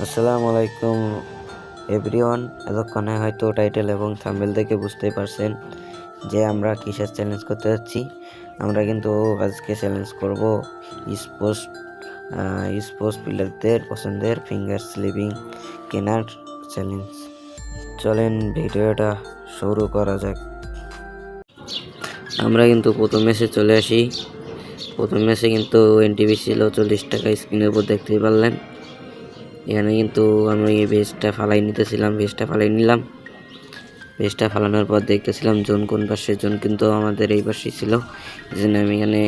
আসসালামু আলাইকুম এভরিওয়ান। এতক্ষণে হয়তো টাইটেল এবং থাম্বনেল দেখে বুঝতেই পারছেন যে আমরা কিসের চ্যালেঞ্জ করতে যাচ্ছি। আমরা কিন্তু আজকে চ্যালেঞ্জ করব স্পোর্টস স্পোর্টস প্লেয়ারদের পছন্দের ফিঙ্গার স্লিপিং কেনার চ্যালেঞ্জ। চলেন ভিডিওটা শুরু করা যাক। আমরা কিন্তু প্রথম ম্যাচে চলে আসি। প্রথম ম্যাচে কিন্তু এনটিভি ছিল 40 টাকা, স্ক্রিনের উপর দেখতেই পারলেন। এখানে কিন্তু আমি ভেজটা ফালাই নিতেছিলাম, ভেজটা ফালাই নিলাম। ভেজটা ফালানোর পর দেখতেছিলাম জোন কোন পাশে, জোন কিন্তু আমাদের এই পাশেই ছিল। এই জন্য আমি এখানে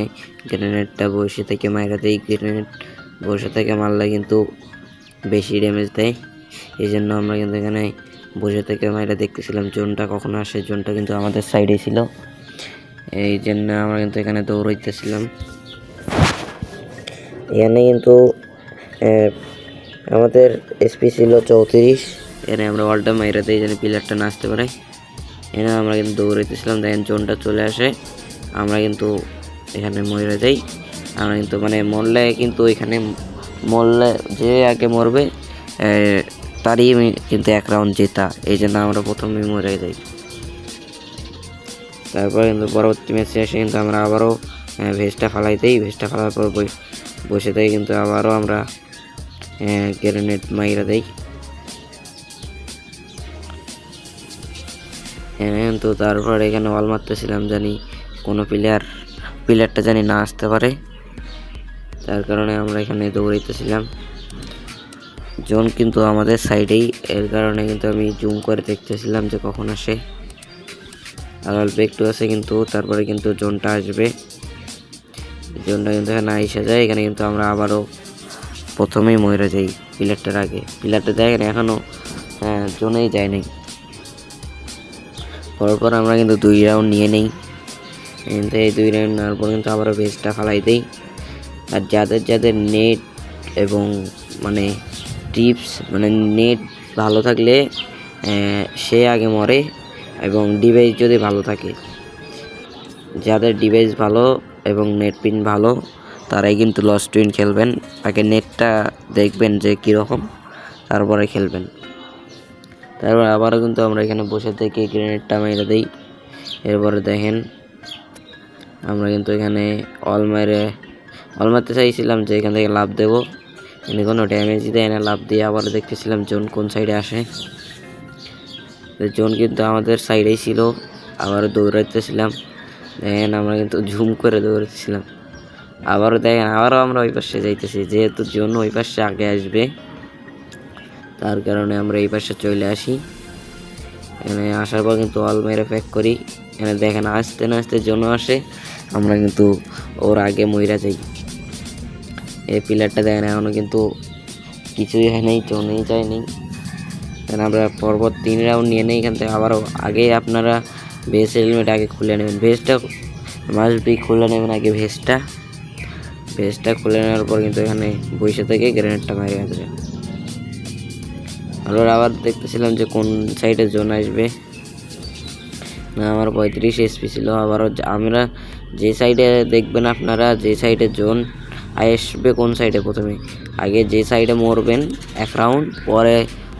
গ্রেনেডটা বসে থেকে মাইরা দিই। গ্রেনেড বসে থেকে মারলে কিন্তু বেশি ড্যামেজ দেয়, এই জন্য আমরা কিন্তু এখানে বসে থেকে মাইরা দেখতেছিলাম জোনটা কখন আসে। জোনটা কিন্তু আমাদের সাইডেই ছিল, এই জন্য আমরা কিন্তু এখানে দৌড়াইতেছিলাম। এখানে কিন্তু আমাদের এসপি ছিল 34। এখানে আমরা ওয়ালটা মাইরা দিই যেন প্লেয়ারটা না আসতে পারে। এখানে আমরা কিন্তু দৌড়াইতেছিলাম, দেখেন জোনটা চলে আসে, আমরা কিন্তু এখানে মরে যাই। আমরা কিন্তু মরলে কিন্তু এখানে মরলে যে আগে মরবে তারই কিন্তু 1 রাউন্ড জেতা, এই জন্য আমরা প্রথমেই মরে যাই। তারপর কিন্তু পরবর্তী ম্যাচে এসে কিন্তু আমরা আবারও ভেজটা ফালাই দিই। ভেজটা ফালার পর বসে থেকে কিন্তু আবারও আমরা গ্রেনেড মাইরা দেই। তো তারপর এখানে ওয়াল মারতেছিলাম, জানি কোনো প্লেয়ারটা জানি না আসতে পারে, তার কারণে আমরা এখানে দৌড়াইতেছিলাম। জোন কিন্তু আমাদের সাইডেই, এর কারণে কিন্তু আমি জুম করে দেখতেছিলাম যে কখন আসে। আর অল্প একটু আছে কিন্তু তারপরে কিন্তু জোনটা আসবে। জোনটা কিন্তু এখানে আইসা যায়। এখানে কিন্তু আমরা আবারও প্রথমেই মরে যাই প্লেয়ারটার আগে। প্লেয়ারটা দেখেন এখনও জোনেই যায়নি। পরপর আমরা কিন্তু 2 রাউন্ড নিয়ে নেই। কিন্তু এই 2 রাউন্ড নেওয়ার পর কিন্তু আবারও ভেজটা ফালাই দেই। আর যাদের নেট এবং টিপস নেট ভালো থাকলে সে আগে মরে, এবং ডিভাইস যদি ভালো থাকে, যাদের ডিভাইস ভালো এবং নেট পিন ভালো তারাই কিন্তু লস্ট উইন খেলবেন। আগে নেটটা দেখবেন যে কীরকম, তারপরে খেলবেন। তারপর আবারও কিন্তু আমরা এখানে বসে থেকে গ্রেনেডটা মেরে দিই। এরপরে দেখেন আমরা কিন্তু এখানে অল মারতে চাইছিলাম যে এখান থেকে লাভ দেবো, কিন্তু কোনো ড্যামেজই দেয় না। লাভ দিয়ে আবার দেখতেছিলাম জোন কোন সাইডে আসে। জোন কিন্তু আমাদের সাইডেই ছিল, আবারও দৌড়াইতেছিলাম। দেখেন আমরা কিন্তু ঝুম করে দৌড়াইতেছিলাম। আবারও দেখেন আবারও আমরা ওই পাশে যাইতেছি, যেহেতু জোন ওই পাশে আগে আসবে তার কারণে আমরা এই পাশে চলে আসি। এখানে আসার পর কিন্তু অল মেরে প্যাক করি। এখানে দেখেন আস্তে না আস্তে জোনও আসে, আমরা কিন্তু ওর আগে মইরা যাই। এই প্লেয়ারটা দেখেন এখনও কিন্তু কিছুই হয় নাই, জোনেই যায়নি। আমরা পরপর 3 রাউন্ড নিয়ে নেই। এখান থেকে আবারও আগে আপনারা ভেজ হেলমেট আগে খুলে নেবেন, ভেজটা মাস্ট বি খুলে নেবেন আগে। ভেজটা খুলে নেওয়ার পর কিন্তু এখানে বসে থেকে গ্রেনেডটা মারি আসবে। আবার দেখতেছিলাম যে কোন সাইডে জোন আসবে না। আমার 35 এসপি ছিল। আবারও আমরা যে সাইডে দেখবেন, আপনারা যে সাইডে জোন আসবে কোন সাইডে প্রথমে আগে যে সাইডে মরবেন 1 রাউন্ড পরে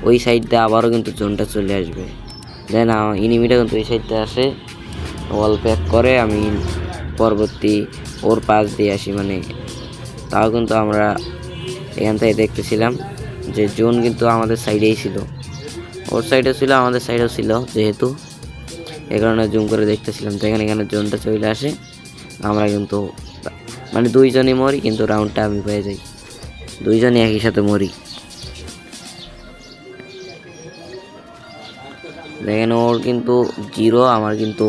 ওই সাইডে আবারও কিন্তু জোনটা চলে আসবে। দেন ইনিমিটা কিন্তু ওই সাইডে আসে, ওয়াল প্যাক করে, আমি পরবর্তী ওর পাশ দিয়ে আসি। তাও কিন্তু আমরা এখান থেকে দেখতেছিলাম যে জোন কিন্তু আমাদের সাইডেই ছিল, ওর সাইডেও ছিল আমাদের সাইডেও ছিল, যেহেতু এ কারণে জুম করে দেখতেছিলাম। তো এখানে জোনটা চলে আসে, আমরা কিন্তু 2 জনই মরি, কিন্তু রাউন্ডটা আমি পেয়ে যাই। 2 জনই একই সাথে মরি। দেখেন ওর কিন্তু 0, আমার কিন্তু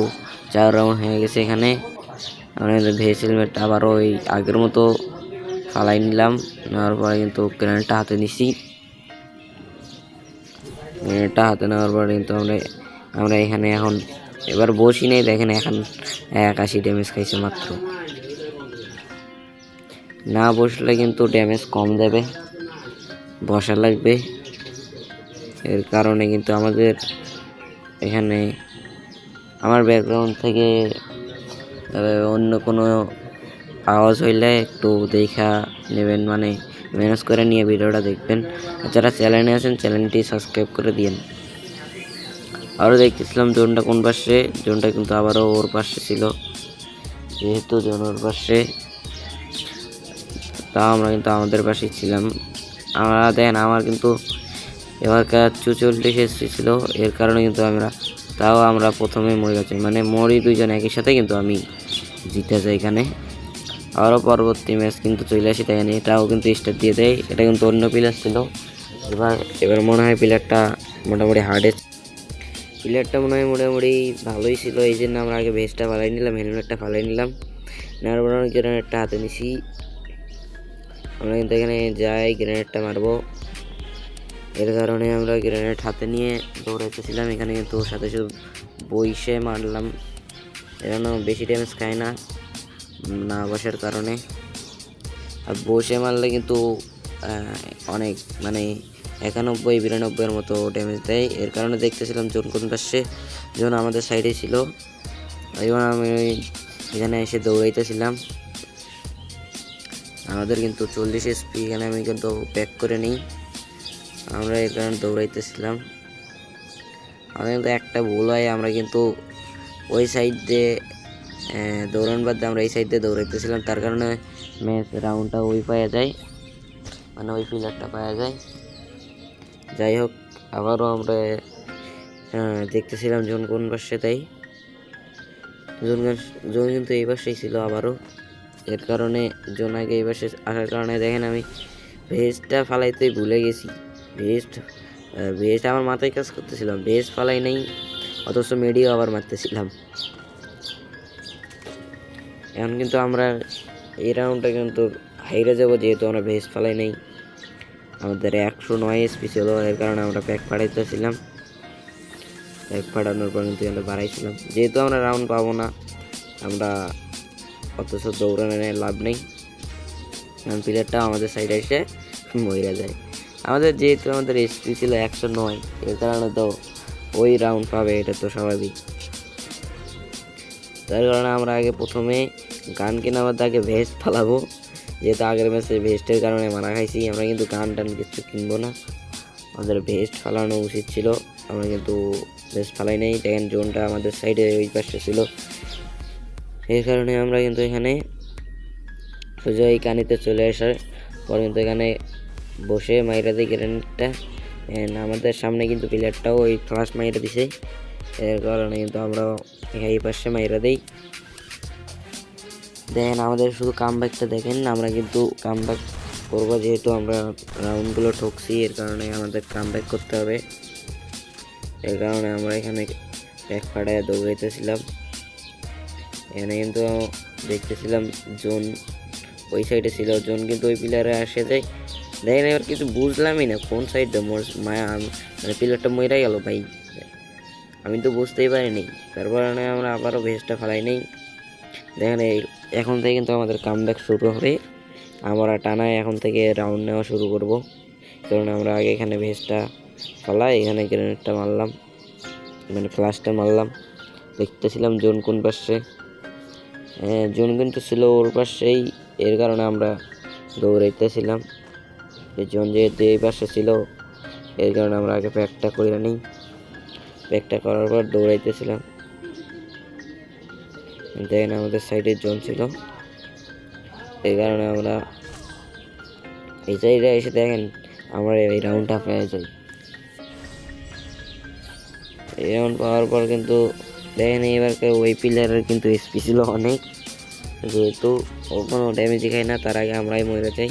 4 রাউন্ড হয়ে গেছে। এখানে আমরা ভেজ হেলমেট আবার ওই আগের মতো ফালাই নিলাম। নেওয়ার পরে কিন্তু গ্রেনেডটা হাতে নিছি। গ্রেনেডটা হাতে নেওয়ার পরে কিন্তু আমরা এখানে এখন এবার বসি নেই। দেখেন এখন 81 ড্যামেজ খাইছে মাত্র। না বসলে কিন্তু ড্যামেজ কম দেবে, বসা লাগবে। এর কারণে কিন্তু আমাদের এখানে আমার ব্যাকগ্রাউন্ড থেকে অন্য কোনো আওয়াজ হইলে একটু দেখা নেবেন, ম্যানেজ করে নিয়ে ভিডিওটা দেখবেন। আর যারা চ্যানেলে আছেন চ্যানেলটি সাবস্ক্রাইব করে দিন। আরও দেখতেছিলাম জোনটা কোন পাশে, জোনটা কিন্তু আবারও ওর পাশে ছিল, যেহেতু জোন ওর পাশে তা আমরা কিন্তু আমাদের পাশেই ছিলাম। আমরা দেখেন আমার কিন্তু এবারকার 44 এসেছিল, এর কারণে কিন্তু আমরা প্রথমে মরে গেছি, মানে মরি দুইজন একই সাথে, কিন্তু আমি জিতে যাই এখানে। আরও পরবর্তী ম্যাচ কিন্তু চলে আসি, তাই এটাও কিন্তু স্টার্ট দিয়ে দেয়। এটা কিন্তু অন্য প্লেয়ার ছিল। এবার মনে হয় প্লেয়ারটা মোটামুটি হার্ডেস্ট প্লেয়ারটা মনে হয় মোটামুটি ভালোই ছিল, এই জন্য আমরা আগে ভেস্টটা ফালাই নিলাম, হেলমেটটা ফালাই নিলাম, নেওয়ার পর গ্রেনেডটা হাতে নিছি। আমরা কিন্তু এখানে যাই গ্রেনেডটা মারবো, এর কারণে আমরা গ্রেনেড হাতে নিয়ে দৌড়াইতেছিলাম। এখানে কিন্তু ওর সাথে শুধু বইসে মারলাম, এখানে বেশি ড্যামেজ খায় না না বসার কারণে। আর বসে মারলে কিন্তু অনেক মানে 91-92 মতো ড্যামেজ দেয়। এর কারণে দেখতেছিলাম জোন কোন পাশে, জোন আমাদের সাইডে ছিল। এবং আমি এখানে এসে দৌড়াইতেছিলাম। আমাদের কিন্তু 40 SP, এখানে আমি কিন্তু ব্যাক করে নিই, আমরা এর কারণে দৌড়াইতেছিলাম। আমাদের কিন্তু একটা ভুল হয়, আমরা কিন্তু ওই সাইড দিয়ে দৌড়ান বাদ দিয়ে আমরা এই সাইড দিয়ে দৌড়াইতেছিলাম, তার কারণে ম্যাচ রাউন্ডটা ওই পাওয়া যায়, মানে ওই প্লেয়ারটা পাওয়া যায়। যাই হোক, আবারও আমরা দেখতেছিলাম জোন কোন পাশে, তাই জোন কিন্তু এই পাশেই ছিল আবারও। এর কারণে জোন আগে এই পাশে আসার কারণে দেখেন আমি ভেস্টটা ফালাইতে ভুলে গেছি। ভেস্ট আমার মাথায় কাজ করতেছিলাম, ভেস্ট ফালাই নেই, অথচ মেডিও আবার মারতেছিলাম। এখন কিন্তু আমরা এই রাউন্ডটা কিন্তু হাইরে যাবো, যেহেতু আমরা ভেস্ট ফালাই নেই। আমাদের 109 SP ছিল, এর কারণে আমরা প্যাক পাঠাইতেছিলাম। প্যাক পাঠানোর পর কিন্তু আমরা বাড়াইছিলাম, যেহেতু আমরা রাউন্ড পাবো না, আমরা অথচ দৌড়ানোর লাভ নেই, কারণ প্লেয়ারটা আমাদের সাইডে এসে মরে যায়। যেহেতু আমাদের SP ছিল 109, এর কারণে তো ওই রাউন্ড পাবে, এটা তো স্বাভাবিক। তার কারণে আমরা আগে প্রথমে গান কেনার মধ্যে আগে ভেস্ট ফালাবো, যেহেতু আগের ম্যাচে ভেস্টের কারণে মারা খাইছি। আমরা কিন্তু গান টান কিছু কিনবো না, আমাদের ভেস্ট ফালানো উচিত ছিল, আমরা কিন্তু ভেস্ট ফালাই নেই। দেখেন জোনটা আমাদের সাইডে ওই পাশে ছিল, এই কারণে আমরা কিন্তু এখানে সোজা এই কানিতে চলে আসার পর কিন্তু এখানে বসে মাইরা দিই গ্রেনেডটা। আমাদের সামনে কিন্তু প্লেয়ারটাও ওই ফ্লাশ মাইরা দিছে, এর কারণে কিন্তু আমরা এই পাশে মাইরা দিই। দেখেন আমাদের শুধু কামব্যাকটা দেখেন, আমরা কিন্তু কামব্যাক করবো, যেহেতু আমরা রাউন্ডগুলো ঠকছি, এর কারণে আমাদের কামব্যাক করতে হবে। এর কারণে আমরা এখানে ব্যাক ফাটায় দৌড়াইতেছিলাম। এখানে কিন্তু দেখতেছিলাম জোন ওই সাইডে ছিল, জোন কিন্তু ওই প্লেয়ারে আসে যায়। দেখেন এবার কিছু বুঝলামই না কোন সাইডে মায়া, মানে প্লেয়ারটা মরে গেল ভাই, আমি তো বুঝতেই পারিনি। তারপর আমরা আবারও ভেস্টটা ফালাই নেই। দেখেন এখন থেকে কিন্তু আমাদের কামব্যাক শুরু হবে, আমরা টানায় এখন থেকে রাউন্ড নেওয়া শুরু করব। কারণ আমরা আগে এখানে ভেস্টটা ফালাই, এখানে গ্রেনেডটা মারলাম, মানে ফ্লাশটা মারলাম। দেখতেছিলাম জোন কোন পাশে, জোন কিন্তু ছিল ওর পাশেই, এর কারণে আমরা দৌড়াইতেছিলাম। জোন যেহেতু এই পাশে ছিল, এর কারণে আমরা আগে প্যাকটা করে নিই, প্যাকটা করার পর দৌড়াইতেছিলাম। দেখেন আমাদের সাইডে জোন ছিল, এই কারণে আমরা এই সাইডে এসে দেখেন আমরা এই রাউন্ডটা পেয়ে যাই। এই রাউন্ড পাওয়ার পর কিন্তু দেখেন এবার ওই প্লেয়ারের কিন্তু SP ছিল অনেক, যেহেতু ও কোনো ড্যামেজই খায় না, তার আগে আমরাই মরে যাই।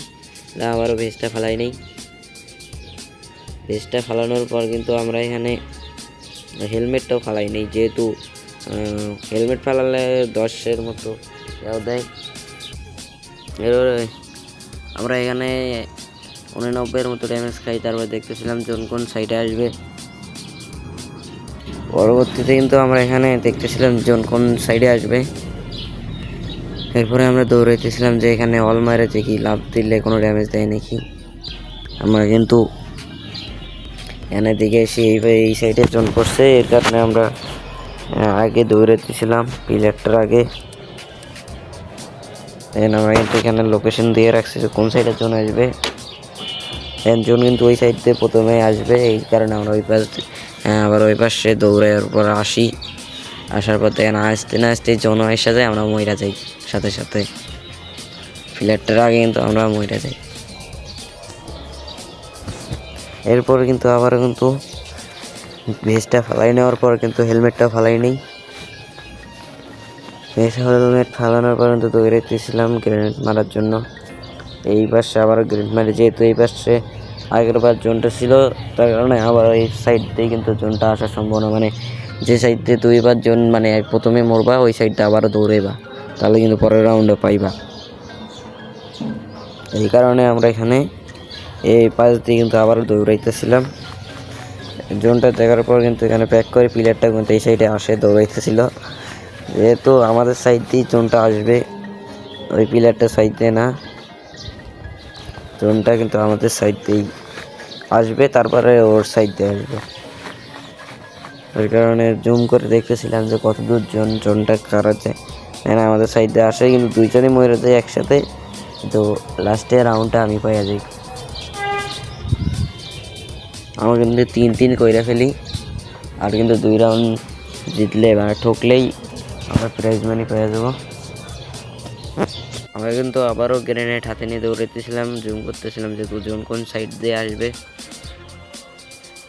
আবারও ভেস্টটা ফালাই নেই, ভেস্টটা ফালানোর পর কিন্তু আমরা এখানে হেলমেটটাও ফালাই নেই, যেহেতু হেলমেট ফালালে 10-এর মতো দেয়। এরপরে আমরা এখানে 89-এর মতো ড্যামেজ খাই। তারপর দেখতেছিলাম জোন কোন সাইডে আসবে, পরবর্তীতে কিন্তু আমরা এখানে দেখতেছিলাম জোন কোন সাইডে আসবে। এরপরে আমরা দৌড়াইতেছিলাম যে এখানে অল মারে যে কি লাভ দিলে কোনো ড্যামেজ দেয় নাকি। আমরা কিন্তু এখানে দিকে এসে এই সাইডে জোন করছে, এর কারণে আমরা আগে দৌড়াইতেছিলাম প্লেয়ারটার আগে। আমরা কিন্তু এখানে লোকেশন দিয়ে রাখছি যে কোন সাইডে জোন আসবে। একজন কিন্তু ওই সাইড দিয়ে প্রথমে আসবে, এই কারণে আমরা ওই পাশ আবার ওই পাশে দৌড়ার পর আসি। আসার পর দেখেন আসতে না আসতে জন এসে যায়, আমরা মইরা যাই সাথে সাথে। প্লেয়ারটার আগে কিন্তু আমরা মইরা যাই। এরপর কিন্তু আবার কিন্তু ভেস্টটা ফালাই নেওয়ার পর কিন্তু হেলমেটটা ফালাই নেই। হেলমেট ফালানোর পর কিন্তু দৌড়াইতেছিলাম গ্রেনেড মারার জন্য। এই পাশে আবার গ্রেনেড মারি, যেহেতু এই পাশে আগের বার জোনটা ছিল, তার কারণে আবার এই সাইড দিয়ে কিন্তু জোনটা আসার সম্ভাবনা, মানে যে সাইড দিয়ে 2বার জোন মানে প্রথমে মরবা ওই সাইডটা আবারও দৌড়াইবা, তাহলে কিন্তু পরের রাউন্ডে পাইবা। এই কারণে আমরা এখানে এই পাশ দিয়ে কিন্তু আবারও দৌড়াইতেছিলাম। জোনটা দেখার পর কিন্তু এখানে প্যাক করে প্লেয়ারটা কিন্তু এই সাইডে আসে দৌড়াইতেছিল, যেহেতু আমাদের সাইড দিয়ে জোনটা আসবে, ওই প্লেয়ারটা সাইড দিয়ে না, জোনটা কিন্তু আমাদের সাইড দিয়েই আসবে, তারপরে ওর সাইড দিয়ে আসবে। ওই কারণে জুম করে দেখতেছিলাম যে কত দূর জোনটা কারা যায়। আমাদের সাইড দিয়ে আসে কিন্তু দুইজনই মরে যায় একসাথে, তো লাস্টে রাউন্ডটা আমি পাইয়া যাই। আমরা কিন্তু 3-3 কইরা ফেলি, আর কিন্তু 2 রাউন্ড জিতলে মানে ঠকলেই আমরা প্রাইজ মানি পেয়ে যাবো। আমরা কিন্তু আবারও গ্রেনেড হাতে নিয়ে দৌড়াইতেছিলাম, জুম করতেছিলাম যে দুজন কোন সাইড দিয়ে আসবে।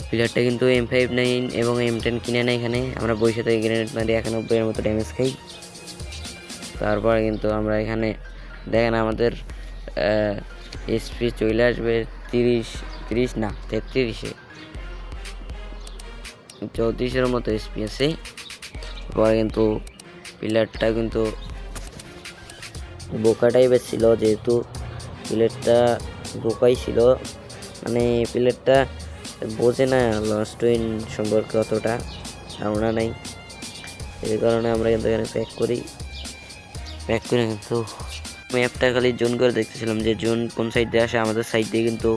প্লেয়ারটা কিন্তু M59 এবং M10 কিনে নেয়। এখানে আমরা বসে থেকে গ্রেনেড মারি 91 মতো ড্যামেজ খাই। তারপরে কিন্তু আমরা এখানে দেখেন আমাদের এসপি চলে আসবে 30 না 33-এ, 34-এর মতো এসপি আছে। পরে কিন্তু প্লেয়ারটা কিন্তু বোকা টাইপের ছিল, যেহেতু প্লেয়ারটা বোকাই ছিল, মানে প্লেয়ারটা বোঝে না লস্ট উইন সম্পর্কে অতটা ধারণা নাই। এই কারণে আমরা কিন্তু এখানে প্যাক করে কিন্তু ম্যাপটা খালি জুম করে দেখতেছিলাম যে জোন কোন সাইড দিয়ে আসে। আমাদের সাইড দিয়ে কিন্তু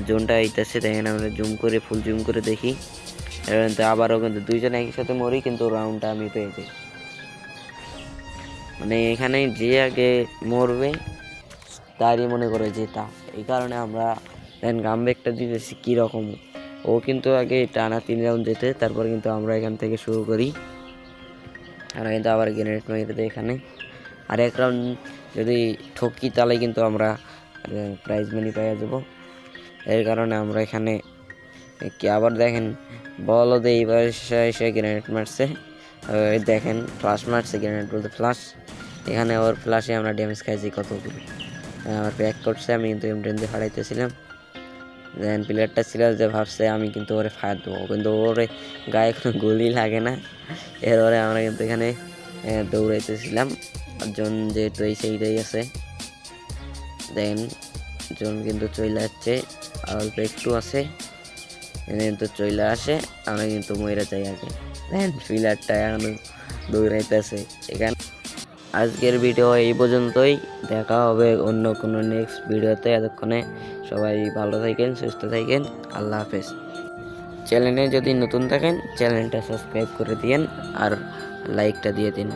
জোনটা আইতেছে, দেখেন আমরা জুম করে ফুল জুম করে দেখি। কিন্তু আবারও কিন্তু দুইজন একই সাথে মরি, কিন্তু রাউন্ডটা আমি পেয়ে যাই। মানে এখানে যে আগে মরবে তারই মনে করে জেতা। এই কারণে আমরা গামব্যাকটা দিতেছি কীরকম, ও কিন্তু আগে টানা 3 রাউন্ড যেতে, তারপর কিন্তু আমরা এখান থেকে শুরু করি। আমরা কিন্তু আবার গ্রেনেড মেরে দিই এখানে, আর 1 রাউন্ড যদি ঠকি তাহলে কিন্তু আমরা প্রাইজ মানি পেয়ে যাবো। এর কারণে আমরা এখানে কি আবার দেখেন বলদে এইবার এসে গ্রেনেড মারছে, দেখেন ফ্লাশ মারছে, গ্রেনেড বলতে ফ্লাশ। এখানে ওর ফ্লাশে আমরা ড্যামেজ খাইছি কতগুলো। আমার প্যাক করছে, আমি কিন্তু M10 দিয়ে ফাড়াইতেছিলাম। দেন প্লেয়ারটা ছিল যে ভাবছে আমি কিন্তু ওরে ফায়ার দেবো, কিন্তু ওরে গায়ে কোনো গুলি লাগে না। এরপরে আমরা কিন্তু এখানে দৌড়াইতেছিলাম, জন যেহেতু এই সেইটাই আছে। দেন জন কিন্তু চলে যাচ্ছে, আর অল্প একটু আছে, কিন্তু চলে আসে, আমরা কিন্তু মইরা যাই আগে। দেন প্লেয়ারটা এখন দৌড়াইতেছে এখানে। আজকের ভিডিও এই পর্যন্তই, দেখা হবে অন্য কোনো নেক্সট ভিডিওতে। এতক্ষণে সবাই ভালো থাকেন, সুস্থ থাকেন, আল্লাহ হাফেজ। চ্যানেলে যদি নতুন থাকেন চ্যানেলটা সাবস্ক্রাইব করে দিন আর লাইকটা দিয়ে দিন।